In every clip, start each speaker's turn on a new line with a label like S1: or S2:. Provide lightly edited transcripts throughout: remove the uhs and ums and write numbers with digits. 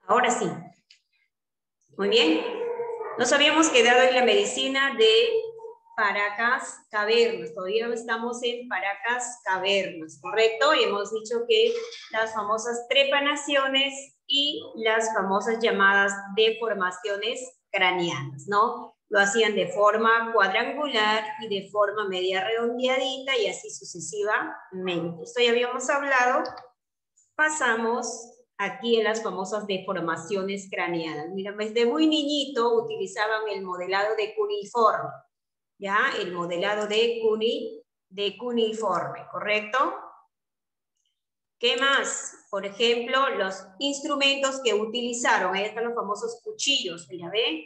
S1: Ahora sí. Muy bien. Nos habíamos quedado en la medicina de Paracas Cavernas. Todavía estamos en Paracas Cavernas, ¿correcto? Y hemos dicho que las famosas trepanaciones y las famosas llamadas deformaciones craneanas, ¿no? Lo hacían de forma cuadrangular y de forma media redondeadita y así sucesivamente. Esto ya habíamos hablado. Pasamos aquí en las famosas deformaciones craneanas. Mira, desde muy niñito utilizaban el modelado de cuneiforme, ¿ya? El modelado de cuneiforme, ¿correcto? ¿Qué más? Por ejemplo, los instrumentos que utilizaron. Ahí están los famosos cuchillos, mira, ¿ven?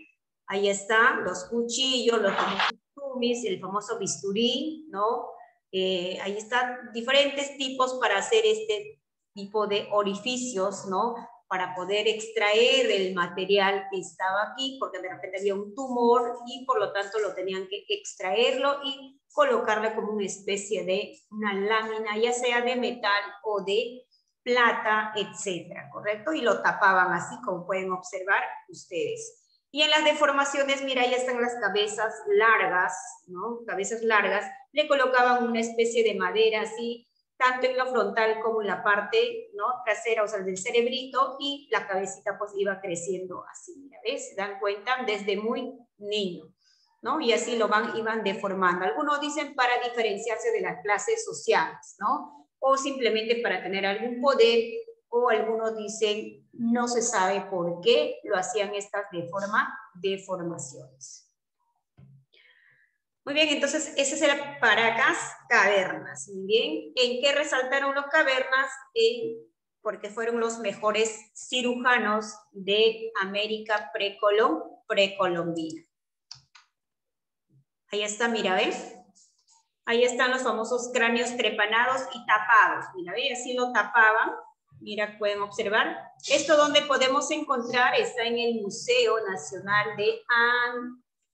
S1: Ahí están los cuchillos, los famosos tumis, el famoso bisturí, ¿no? Ahí están diferentes tipos para hacer este tipo de orificios, ¿no? Para poder extraer el material que estaba aquí, porque de repente había un tumor y por lo tanto lo tenían que extraerlo y colocarle como una especie de una lámina, ya sea de metal o de plata, etcétera, ¿correcto? Y lo tapaban así, como pueden observar ustedes. Y en las deformaciones, mira, ya están las cabezas largas, ¿no? Cabezas largas, le colocaban una especie de madera así, tanto en la frontal como en la parte, ¿no? Trasera, o sea, del cerebrito, y la cabecita pues iba creciendo así, mira, ¿ves? ¿Se dan cuenta? Desde muy niño, ¿no? Y así iban deformando. Algunos dicen para diferenciarse de las clases sociales, ¿no? O simplemente para tener algún poder, o algunos dicen no se sabe por qué lo hacían estas deformaciones. Muy bien, entonces ese es el Paracas Cavernas. Muy bien, ¿en qué resaltaron los cavernas? Porque fueron los mejores cirujanos de América precolombina. Ahí está, mira, ¿ves? Ahí están los famosos cráneos trepanados y tapados. Mira, ¿ves? Así lo tapaban. Mira, pueden observar. Esto donde podemos encontrar está en el Museo Nacional de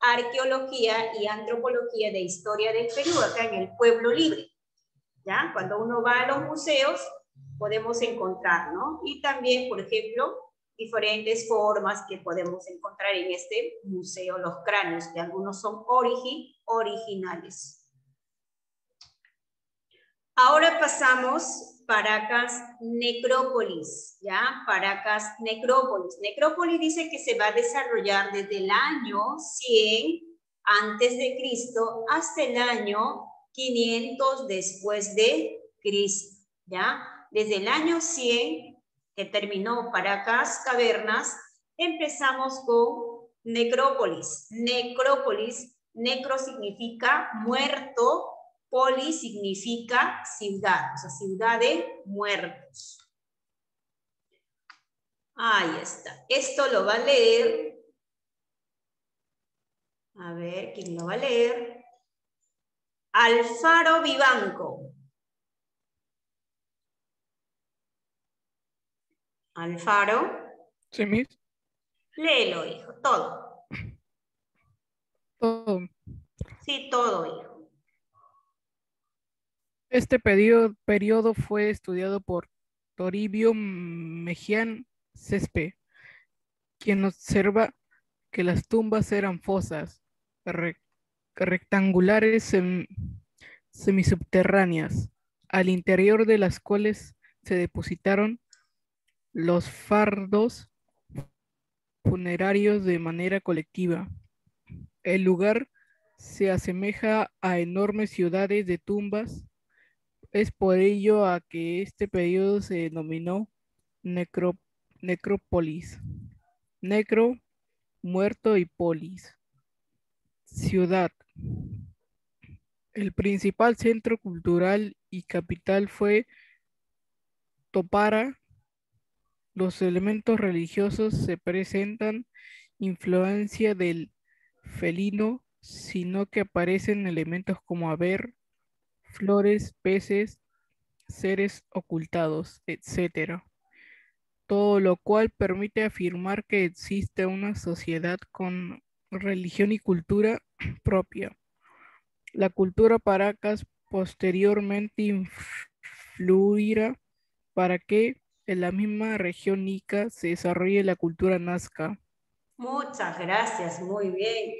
S1: Arqueología y Antropología de Historia del Perú, acá en el Pueblo Libre. ¿Ya? Cuando uno va a los museos, podemos encontrar, ¿no? Y también, por ejemplo, diferentes formas que podemos encontrar en este museo, los cráneos, que algunos son originales. Ahora pasamos Paracas Necrópolis, ¿ya? Paracas Necrópolis. Necrópolis dice que se va a desarrollar desde el año 100 antes de Cristo hasta el año 500 después de Cristo, ¿ya? Desde el año 100 que terminó Paracas Cavernas, empezamos con Necrópolis. Necrópolis, necro significa muerto, poli significa ciudad, o sea, ciudad de muertos. Ahí está. Esto lo va a leer. A ver, ¿quién lo va a leer? Alfaro Vivanco. Alfaro.
S2: Sí, Miss.
S1: Léelo, hijo, todo.
S2: Todo.
S1: Sí, todo, hijo.
S2: Este periodo fue estudiado por Toribio Mejía Cespe, quien observa que las tumbas eran fosas rectangulares semisubterráneas, al interior de las cuales se depositaron los fardos funerarios de manera colectiva. El lugar se asemeja a enormes ciudades de tumbas. Es por ello a que este periodo se denominó necrópolis. Necro, muerto, y polis, ciudad. El principal centro cultural y capital fue Topara. Los elementos religiosos se presentan influencia del felino, sino que aparecen elementos como haber, flores, peces, seres ocultados, etc. Todo lo cual permite afirmar que existe una sociedad con religión y cultura propia. La cultura Paracas posteriormente influirá para que En la misma región Ica se desarrolla la cultura nazca.
S1: Muchas gracias, muy bien.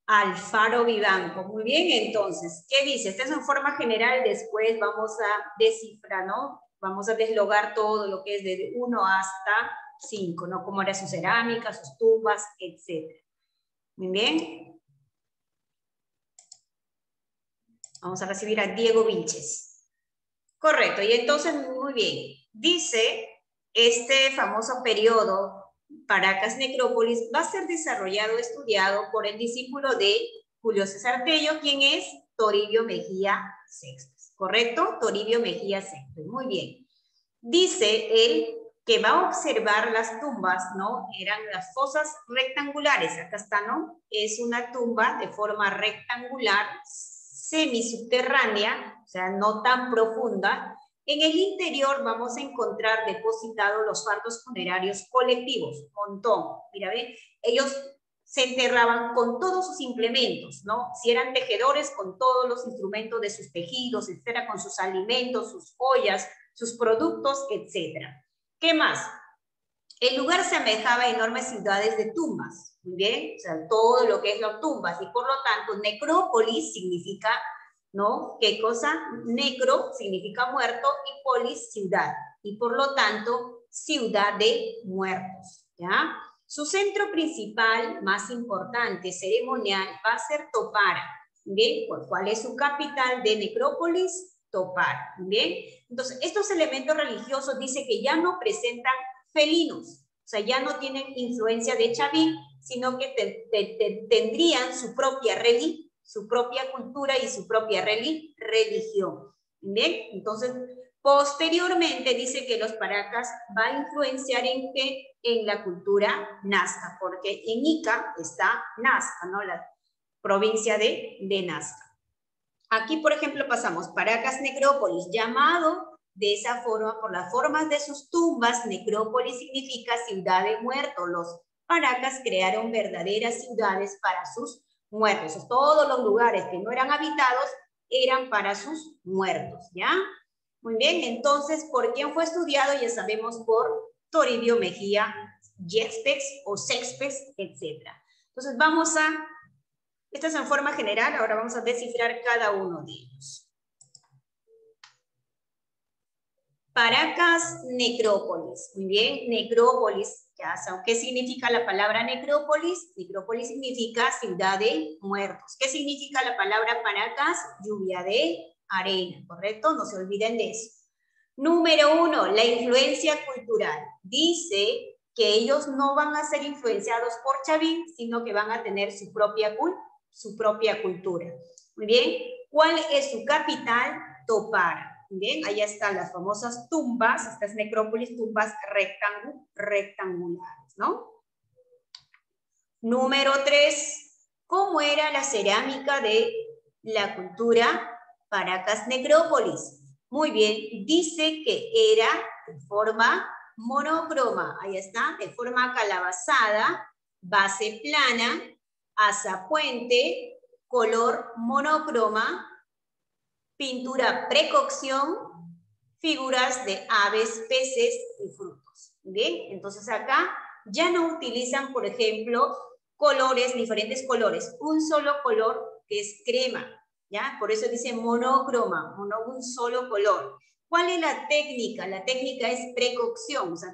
S1: Alfaro Vivanco, muy bien, entonces, ¿qué dice? Esta es en forma general, después vamos a descifrar, ¿no? Vamos a deslogar todo lo que es de 1 hasta 5, ¿no? Cómo era su cerámica, sus tumbas, etc. Muy bien. Vamos a recibir a Diego Vilches. Correcto, y entonces, muy bien. Dice, este famoso periodo, Paracas Necrópolis, va a ser desarrollado, estudiado por el discípulo de Julio César Tello, quien es Toribio Mejía Sextus. ¿Correcto? Toribio Mejía Sextus. Muy bien. Dice él que va a observar las tumbas, ¿no? Eran las fosas rectangulares. Acá está, ¿no? Es una tumba de forma rectangular, semisubterránea, o sea, no tan profunda. En el interior vamos a encontrar depositados los fardos funerarios colectivos, montón. Mira, ¿ven? Ellos se enterraban con todos sus implementos, ¿no? Si eran tejedores, con todos los instrumentos de sus tejidos, etcétera, con sus alimentos, sus joyas, sus productos, etcétera. ¿Qué más? El lugar se semejaba a enormes ciudades de tumbas, ¿muy bien? O sea, todo lo que es las tumbas, y por lo tanto, necrópolis significa, ¿no? ¿Qué cosa? Necro significa muerto y polis, ciudad, y por lo tanto, ciudad de muertos, ¿ya? Su centro principal, más importante, ceremonial, va a ser Topara, ¿bien? ¿Cuál es su capital de necrópolis? Topara, ¿bien? Entonces, estos elementos religiosos dice que ya no presentan felinos, o sea, ya no tienen influencia de Chavín, sino que tendrían su propia cultura y su propia religión. ¿Bien? Entonces, posteriormente dice que los Paracas va a influenciar en qué? En la cultura nazca, porque en Ica está Nazca, ¿no? La provincia de Nazca. Aquí, por ejemplo, pasamos Paracas Necrópolis, llamado de esa forma por las formas de sus tumbas. Necrópolis significa ciudad de muertos. Los Paracas crearon verdaderas ciudades para sus muertos. Todos los lugares que no eran habitados eran para sus muertos, ¿ya? Muy bien, entonces, ¿por quién fue estudiado? Ya sabemos, por Toribio Mejía Sextus o Sextus, etc. Entonces, vamos a... Esta es en forma general, ahora vamos a descifrar cada uno de ellos. Paracas Necrópolis. Muy bien, necrópolis. Ya saben qué significa la palabra necrópolis. Necrópolis significa ciudad de muertos. ¿Qué significa la palabra Paracas? Lluvia de arena, ¿correcto? No se olviden de eso. Número 1, la influencia cultural. Dice que ellos no van a ser influenciados por Chavín, sino que van a tener su propia cultura. Muy bien, ¿cuál es su capital? Topara. Bien, allá están las famosas tumbas, estas necrópolis, tumbas rectangulares, ¿no? Número 3, ¿cómo era la cerámica de la cultura Paracas Necrópolis? Muy bien, dice que era de forma monocroma, ahí está, de forma calabazada, base plana, azapuente, color monocroma, pintura precocción, figuras de aves, peces y frutos. Bien, entonces acá ya no utilizan, por ejemplo, colores, diferentes colores, un solo color que es crema, ¿ya? Por eso dice monocroma, un solo color. ¿Cuál es la técnica? La técnica es precocción, o sea,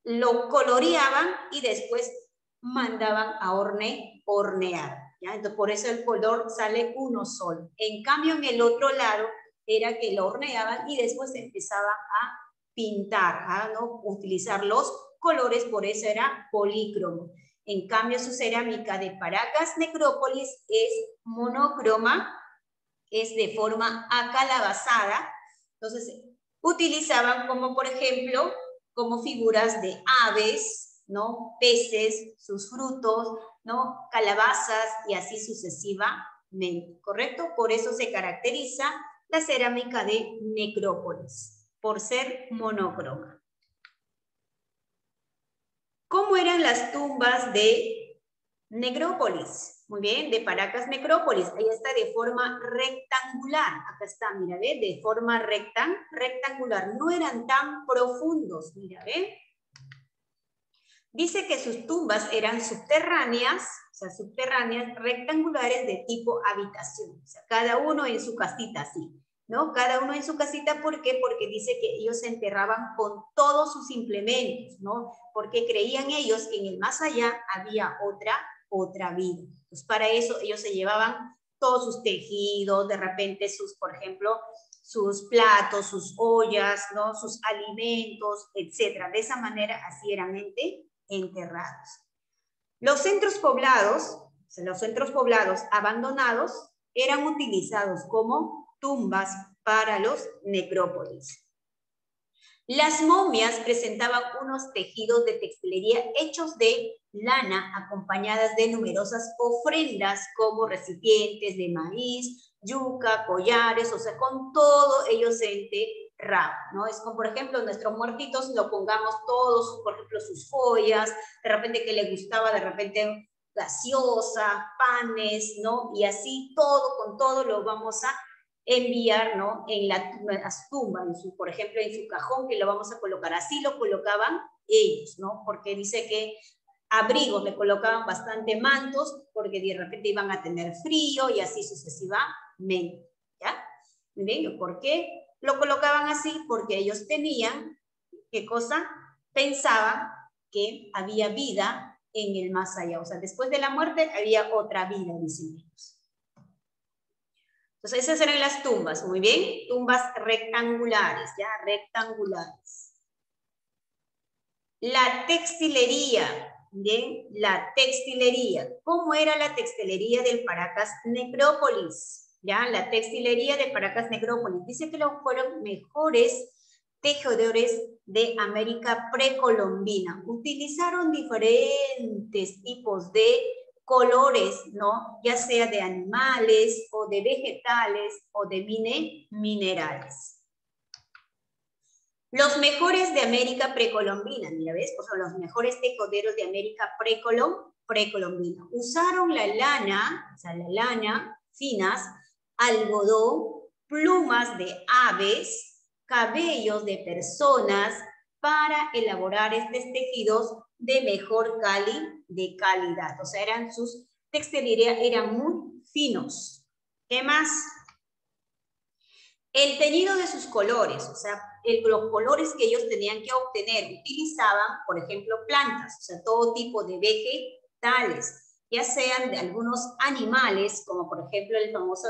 S1: lo coloreaban y después mandaban a hornear. ¿Ya? Entonces, por eso el color sale uno solo. En cambio, en el otro lado era que lo horneaban y después empezaba a pintar, ¿no? Utilizar los colores, por eso era polícromo. En cambio, su cerámica de Paracas Necrópolis es monocroma, es de forma acalabazada. Entonces, utilizaban como, por ejemplo, como figuras de aves, ¿no? Peces, sus frutos, ¿no? Calabazas y así sucesivamente, ¿correcto? Por eso se caracteriza la cerámica de Necrópolis, por ser monocroma. ¿Cómo eran las tumbas de Necrópolis? muy bien, de Paracas Necrópolis. Ahí está de forma rectangular. Acá está, mira, ¿ve? De forma rectangular. No eran tan profundos, mira, ¿ve? Dice que sus tumbas eran subterráneas, o sea, subterráneas, rectangulares de tipo habitación. O sea, cada uno en su casita, así, ¿no? Cada uno en su casita, ¿por qué? Porque dice que ellos se enterraban con todos sus implementos, ¿no? Porque creían ellos que en el más allá había otra vida. Pues para eso ellos se llevaban todos sus tejidos, de repente sus, por ejemplo, sus platos, sus ollas, ¿no? Sus alimentos, etcétera. De esa manera así eran enterrados. Los centros poblados abandonados eran utilizados como tumbas para los necrópolis. Las momias presentaban unos tejidos de textilería hechos de lana acompañadas de numerosas ofrendas como recipientes de maíz, yuca, collares, o sea, con todo ellos se enterraban, ¿no? Es como, por ejemplo, nuestros muertitos lo pongamos todos, por ejemplo, sus joyas, de repente que le gustaba, de repente gaseosa, panes, ¿no? Y así todo, con todo lo vamos a enviar, ¿no? En la tumba, por ejemplo, en su cajón, que lo vamos a colocar. Así lo colocaban ellos, ¿no? Porque dice que abrigos le colocaban bastante mantos, porque de repente iban a tener frío y así sucesivamente, ¿ya? Muy bien, ¿por qué lo colocaban así? Porque ellos tenían, ¿qué cosa? Pensaban que había vida en el más allá, o sea, después de la muerte había otra vida, dicen ellos. Entonces, esas eran las tumbas, muy bien, tumbas rectangulares, ya, rectangulares. La textilería, bien, la textilería. ¿Cómo era la textilería del Paracas Necrópolis? Ya, la textilería de Paracas Necrópolis. Dice que fueron mejores tejedores de América precolombina. Utilizaron diferentes tipos de colores, ¿no? Ya sea de animales o de vegetales o de minerales. Los mejores de América precolombina, mira, ¿ves? O sea, los mejores tejoderos de América precolombina. Usaron la lana, o sea, la lana, finas, algodón, plumas de aves, cabellos de personas, para elaborar estos tejidos de mejor calidad. O sea, sus textilería eran muy finos. ¿Qué más? El teñido de sus colores, o sea, los colores que ellos tenían que obtener, utilizaban, por ejemplo, plantas, o sea, todo tipo de vegetales, ya sean de algunos animales, como por ejemplo el famoso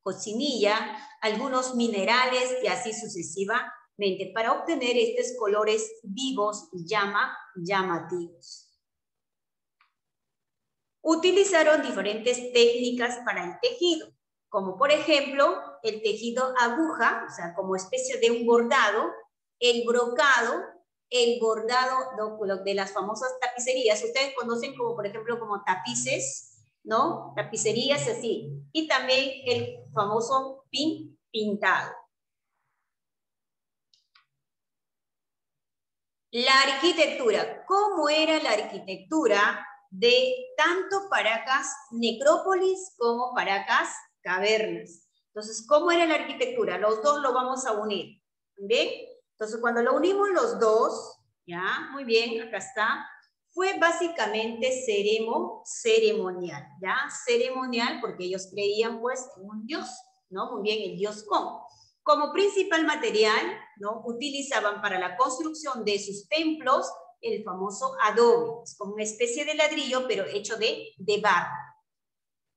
S1: cochinilla, algunos minerales y así sucesivamente, para obtener estos colores vivos y llamativos. Utilizaron diferentes técnicas para el tejido, como por ejemplo el tejido aguja, o sea, como especie de un bordado, el brocado, el bordado de las famosas tapicerías. Ustedes conocen como, por ejemplo, como tapices, ¿no? Tapicerías así. Y también el famoso pintado. La arquitectura. ¿Cómo era la arquitectura de tanto Paracas Necrópolis como Paracas Cavernas? Entonces, ¿cómo era la arquitectura? Los dos lo vamos a unir, ¿bien? Entonces, cuando lo unimos los dos, ya, muy bien, acá está, fue básicamente ceremonial, ¿ya? Ceremonial porque ellos creían, pues, en un dios, ¿no? Muy bien, el dios Kong. Como principal material, ¿no? Utilizaban para la construcción de sus templos el famoso adobe, es como una especie de ladrillo, pero hecho de barro.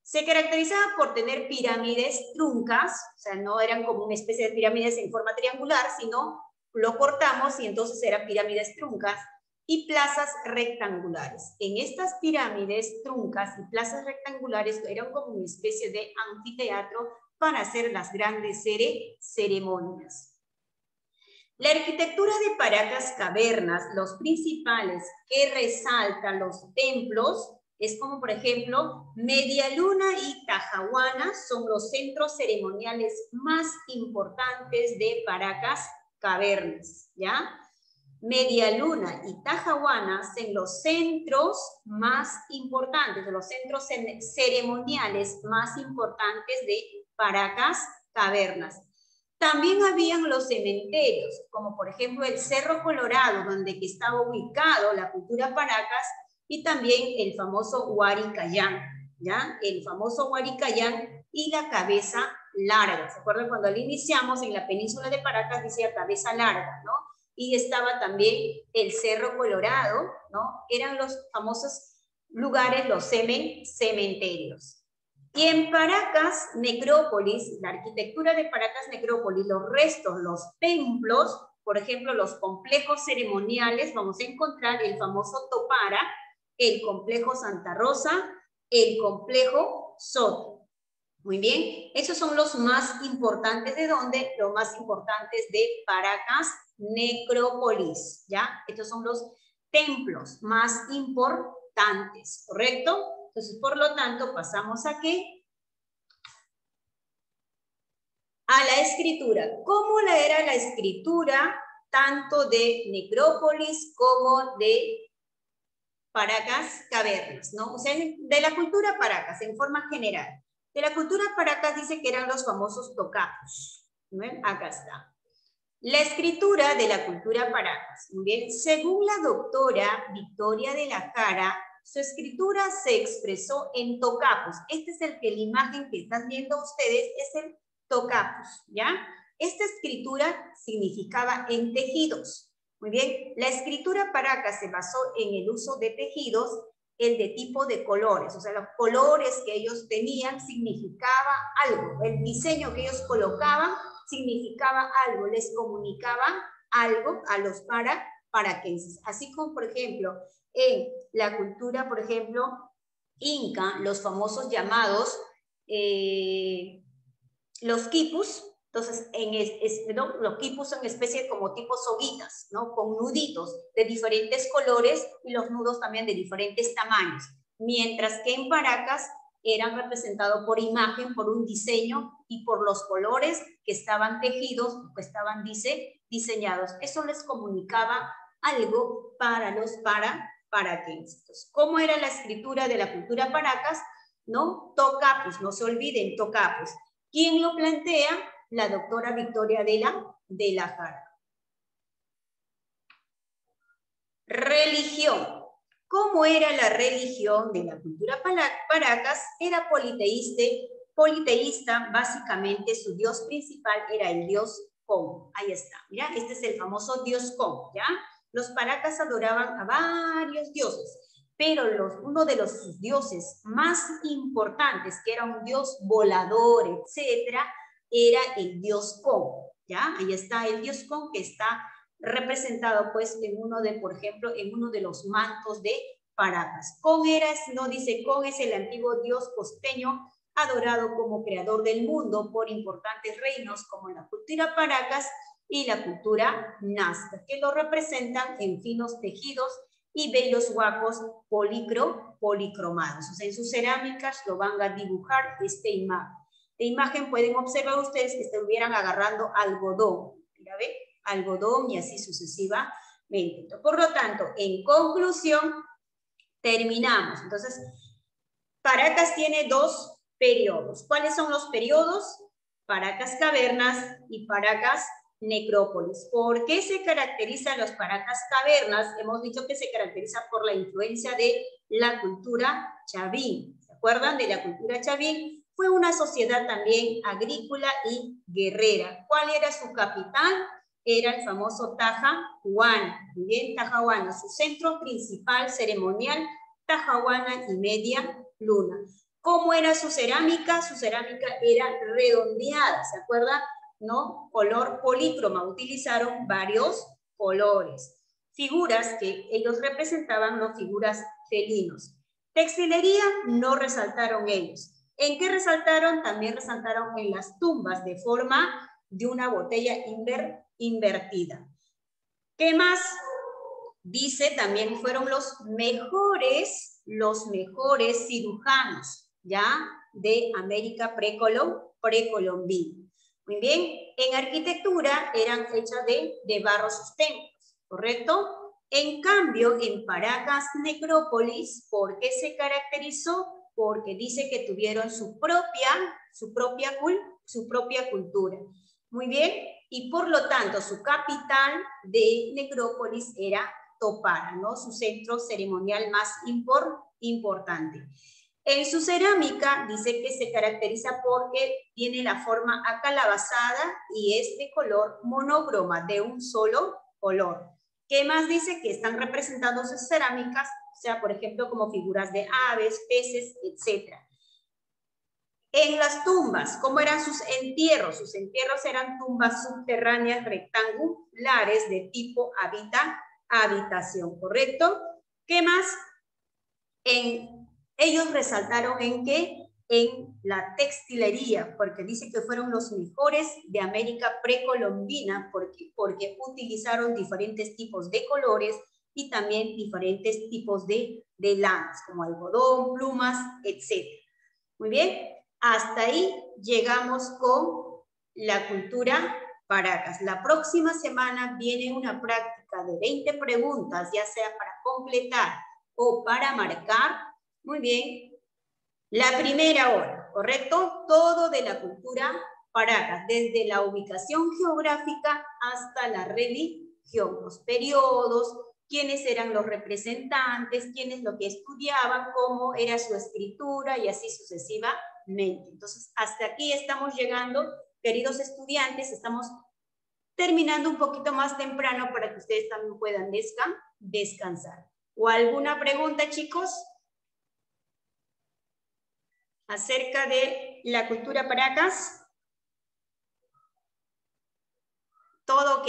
S1: Se caracterizaba por tener pirámides truncas, o sea, no eran como una especie de pirámides en forma triangular, sino lo cortamos y entonces eran pirámides truncas, y plazas rectangulares. En estas pirámides truncas y plazas rectangulares eran como una especie de anfiteatro para hacer las grandes ceremonias. La arquitectura de Paracas Cavernas, los principales que resaltan los templos, es como por ejemplo, Medialuna y Tajahuana son los centros ceremoniales más importantes de Paracas Cavernas, ¿ya? Medialuna y Tajahuana son los centros más importantes, los centros ceremoniales más importantes de Paracas Cavernas. También habían los cementerios, como por ejemplo el Cerro Colorado, donde estaba ubicado la cultura Paracas, y también el famoso Huaricayán, ¿ya? El famoso Huaricayán y la Cabeza Larga. ¿Se acuerdan cuando lo iniciamos en la península de Paracas decía Cabeza Larga, ¿no? Y estaba también el Cerro Colorado, ¿no? Eran los famosos lugares, los cementerios. Y en Paracas, Necrópolis, la arquitectura de Paracas, Necrópolis, los restos, los templos, por ejemplo, los complejos ceremoniales, vamos a encontrar el famoso Topara, el complejo Santa Rosa, el complejo Soto. Muy bien, esos son los más importantes. ¿De dónde? Los más importantes de Paracas, Necrópolis, ¿ya? Estos son los templos más importantes, ¿correcto? Entonces, por lo tanto, pasamos a ¿qué? A la escritura. ¿Cómo era la escritura tanto de Necrópolis como de Paracas Cavernas, ¿no? O sea, de la cultura Paracas, en forma general. De la cultura Paracas dice que eran los famosos tocapos. ¿Ven? Acá está. La escritura de la cultura Paracas. Muy bien. Según la doctora Victoria de la Jara, su escritura se expresó en tocapos. Este es la imagen que están viendo ustedes, es el tocapos, ¿ya? Esta escritura significaba en tejidos. Muy bien, la escritura Paracas se basó en el uso de tejidos, el de tipo de colores, o sea, los colores que ellos tenían significaba algo, el diseño que ellos colocaban significaba algo, les comunicaba algo a los paraquenses. Así como, por ejemplo, en la cultura, por ejemplo, inca, los famosos llamados los quipus. Entonces, los quipus son especies como tipo soguitas, ¿no? Con nuditos de diferentes colores y los nudos también de diferentes tamaños. Mientras que en Paracas eran representados por imagen, por un diseño y por los colores que estaban tejidos, que estaban diseñados. Eso les comunicaba algo para los paraquenses. ¿Cómo era la escritura de la cultura Paracas? ¿No? Tocapos, no se olviden, tocapos. ¿Quién lo plantea? La doctora Victoria de la Jara. Religión. ¿Cómo era la religión de la cultura Paracas? Era politeísta, básicamente su dios principal era el dios Con. Ahí está, mira, este es el famoso dios Con, ¿ya? Los Paracas adoraban a varios dioses, pero uno de los dioses más importantes, que era un dios volador, etcétera, era el dios Con, ¿ya? Ahí está el dios Con que está representado pues en uno de, por ejemplo, en uno de los mantos de Paracas. Con era, no dice Con, es el antiguo dios costeño adorado como creador del mundo por importantes reinos como la cultura Paracas y la cultura Nazca, que lo representan en finos tejidos y bellos huacos policromados. O sea, en sus cerámicas lo van a dibujar esta imagen. De imagen pueden observar ustedes que estuvieran agarrando algodón. Mira, ¿ve? Algodón y así sucesivamente. Por lo tanto, en conclusión, terminamos. Entonces, Paracas tiene dos periodos. ¿Cuáles son los periodos? Paracas Cavernas y Paracas Necrópolis. ¿Por qué se caracterizan los Paracas Cavernas? Hemos dicho que se caracteriza por la influencia de la cultura chavín. ¿Se acuerdan de la cultura chavín? Fue una sociedad también agrícola y guerrera. ¿Cuál era su capital? Era el famoso Tajahuana. Bien, Tajahuana, su centro principal ceremonial, Tajahuana y Media Luna. ¿Cómo era su cerámica? Su cerámica era redondeada, ¿se acuerdan? ¿No? Color polícroma, utilizaron varios colores. Figuras que ellos representaban, no figuras felinos. Textilería no resaltaron ellos. ¿En qué resaltaron? También resaltaron en las tumbas de forma de una botella invertida. ¿Qué más? Dice, también fueron los mejores cirujanos, ¿ya? De América precolombina. Muy bien, en arquitectura eran hechas de barro sus templos. ¿correcto? En cambio, en Paracas Necrópolis, ¿por qué se caracterizó? Porque dice que tuvieron su propia cultura. Muy bien, y por lo tanto su capital de Necrópolis era Topara, ¿no? Su centro ceremonial más importante. En su cerámica dice que se caracteriza porque tiene la forma acalabazada y es de color monocroma, de un solo color. ¿Qué más dice? Que están representando sus cerámicas, o sea, por ejemplo, como figuras de aves, peces, etc. En las tumbas, ¿cómo eran sus entierros? Sus entierros eran tumbas subterráneas rectangulares de tipo habitación, ¿correcto? ¿Qué más? Ellos resaltaron en qué? En la textilería, porque dice que fueron los mejores de América precolombina, porque utilizaron diferentes tipos de colores y también diferentes tipos de lanas, como algodón, plumas, etc. Muy bien, hasta ahí llegamos con la cultura Paracas. La próxima semana viene una práctica de 20 preguntas, ya sea para completar o para marcar. Muy bien. La primera hora, ¿correcto? Todo de la cultura Paracas, desde la ubicación geográfica hasta la religión, los periodos, quiénes eran los representantes, quiénes lo que estudiaban, cómo era su escritura y así sucesivamente. Entonces, hasta aquí estamos llegando, queridos estudiantes, estamos terminando un poquito más temprano para que ustedes también puedan descansar. ¿O alguna pregunta, chicos? Acerca de la cultura Paracas. ¿Todo ok?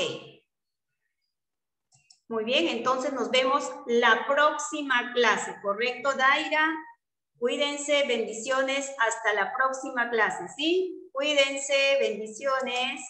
S1: Muy bien, entonces nos vemos la próxima clase, ¿correcto, Daira? Cuídense, bendiciones, hasta la próxima clase, ¿sí? Cuídense, bendiciones.